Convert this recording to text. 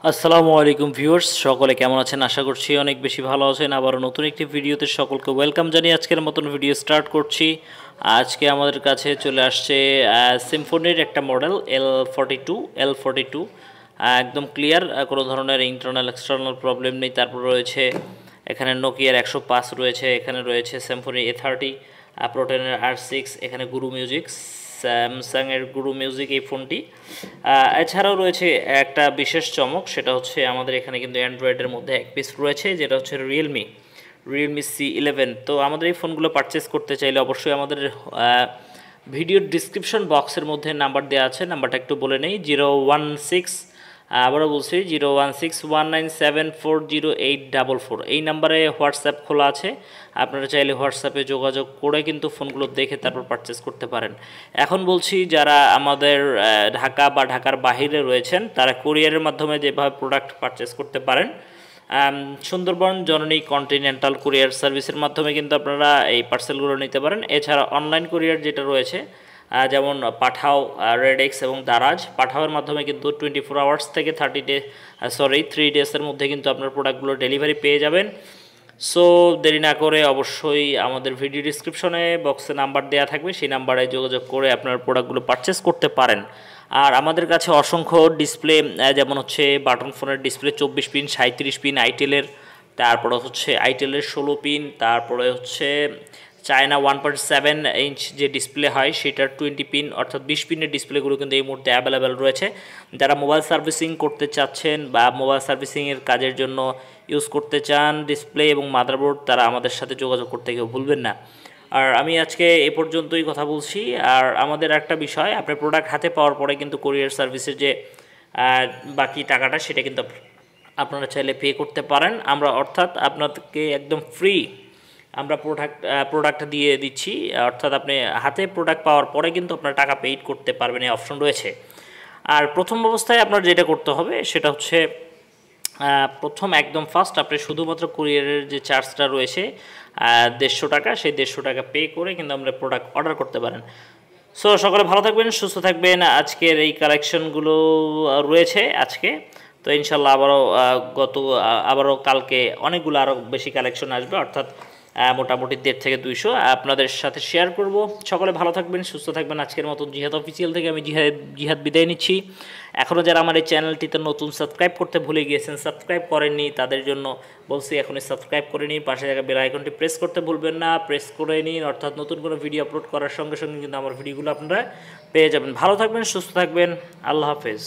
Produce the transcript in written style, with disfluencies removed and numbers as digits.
আসসালামু আলাইকুম ভিউয়ার্স, সকলে কেমন আছেন? আশা করছি অনেক বেশি ভালো আছেন। আবারও নতুন একটি ভিডিওতে সকলকে ওয়েলকাম জানিয়ে আজকের মতন ভিডিও স্টার্ট করছি। আজকে আমাদের কাছে চলে আসছে সিম্ফনির একটা মডেল L42 একদম ক্লিয়ার, কোনো ধরনের ইন্টারনাল এক্সটার্নাল প্রবলেম নেই। তারপর রয়েছে এখানে নোকিয়ার 105 রয়েছে, এখানে রয়েছে সিম্ফনি A30, প্রোটেনের R6, এখানে গুরু মিউজিক, স্যামসাংয়ের গুরু মিউজিক এই ফোনটি। এছাড়াও রয়েছে একটা বিশেষ চমক, সেটা হচ্ছে আমাদের এখানে কিন্তু অ্যান্ড্রয়েডের মধ্যে এক পিস রয়েছে, যেটা হচ্ছে রিয়েলমি C11। তো আমাদের এই ফোনগুলো পারচেস করতে চাইলে অবশ্যই আমাদের ভিডিওর ডিসক্রিপশন বক্সের মধ্যে নাম্বার দেওয়া আছে, নাম্বারটা একটু বলে নেই। 016, আবারও বলছি 01619740844, এই নাম্বারে হোয়াটসঅ্যাপ খোলা আছে। আপনারা চাইলে হোয়াটসঅ্যাপে যোগাযোগ করে কিন্তু ফোনগুলো দেখে তারপর পারচেস করতে পারেন। এখন বলছি, যারা আমাদের ঢাকা বা ঢাকার বাহিরে রয়েছেন তারা কুরিয়ারের মাধ্যমে যেভাবে প্রোডাক্ট পারচেস করতে পারেন, সুন্দরবন জননী কন্টিনেন্টাল কুরিয়ার সার্ভিসের মাধ্যমে কিন্তু আপনারা এই পার্সেলগুলো নিতে পারেন। এছাড়া অনলাইন কুরিয়ার যেটা রয়েছে, যেমন পাঠাও, রেডেক্স এবং দারাজ, পাঠাওয়ের মাধ্যমে কিন্তু 24 আওয়ার্স থেকে 3 ডেজের মধ্যে কিন্তু আপনার প্রোডাক্টগুলো ডেলিভারি পেয়ে যাবেন। সো দেরি না করে অবশ্যই আমাদের ভিডিও ডিসক্রিপশনে বক্সে নাম্বার দেওয়া থাকবে, সেই নাম্বারে যোগাযোগ করে আপনার প্রোডাক্টগুলো পারচেস করতে পারেন। আর আমাদের কাছে অসংখ্য ডিসপ্লে, যেমন হচ্ছে বাটন ফোনের ডিসপ্লে 24 পিন, 37 পিন আইটেলের, তারপরে হচ্ছে আইটেলের 16 পিন, তারপরে হচ্ছে চায়না 1.7 ইঞ্চ যে ডিসপ্লে হয় সেটার 20 পিন, অর্থাৎ 20 পিনের ডিসপ্লেগুলো কিন্তু এই মুহূর্তে অ্যাভেলেবেল রয়েছে। যারা মোবাইল সার্ভিসিং করতে চাচ্ছেন বা মোবাইল সার্ভিসিংয়ের কাজের জন্য ইউজ করতে চান ডিসপ্লে এবং মাদারবোর্ড, তারা আমাদের সাথে যোগাযোগ করতে কেউ ভুলবেন না। আর আমি আজকে এ পর্যন্তই কথা বলছি। আর আমাদের একটা বিষয়, আপনার প্রোডাক্ট হাতে পাওয়ার পরে কিন্তু কুরিয়ার সার্ভিসের যে বাকি টাকাটা, সেটা কিন্তু আপনারা চাইলে পে করতে পারেন। আমরা অর্থাৎ আপনাদেরকে একদম ফ্রি আমরা প্রোডাক্ট দিয়ে দিচ্ছি, অর্থাৎ আপনি হাতে প্রোডাক্ট পাওয়ার পরে কিন্তু আপনার টাকা পেইড করতে পারবেন, এই অপশন রয়েছে। আর প্রথম অবস্থায় আপনার যেটা করতে হবে সেটা হচ্ছে, প্রথম একদম ফার্স্ট আপনি শুধুমাত্র কুরিয়ারের যে চার্জটা রয়েছে 150 টাকা, সেই 150 টাকা পে করে কিন্তু আমরা প্রোডাক্ট অর্ডার করতে পারেন। সো সকলে ভালো থাকবেন, সুস্থ থাকবেন। আজকের এই কালেকশনগুলো রয়েছে আজকে, তো ইনশাল্লাহ আবারও কালকে অনেকগুলো আরও বেশি কালেকশন আসবে, অর্থাৎ মোটামুটি 150 থেকে 200 আপনাদের সাথে শেয়ার করব। সকলে ভালো থাকবেন, সুস্থ থাকবেন। আজকের মতন জিহাদ অফিসিয়াল থেকে আমি জিহাদ বিদায় নিচ্ছি। এখনও যারা আমার এই চ্যানেলটিতে নতুন সাবস্ক্রাইব করতে ভুলে গিয়েছেন, সাবস্ক্রাইব করেননি, তাদের জন্য বলছি এখনই সাবস্ক্রাইব করে নিন। পাশে থাকা বেল আইকনটি প্রেস করতে ভুলবেন না, প্রেস করে নিন, অর্থাৎ নতুন কোনো ভিডিও আপলোড করার সঙ্গে সঙ্গে কিন্তু আমার ভিডিওগুলো আপনারা পেয়ে যাবেন। ভালো থাকবেন, সুস্থ থাকবেন, আল্লাহ হাফেজ।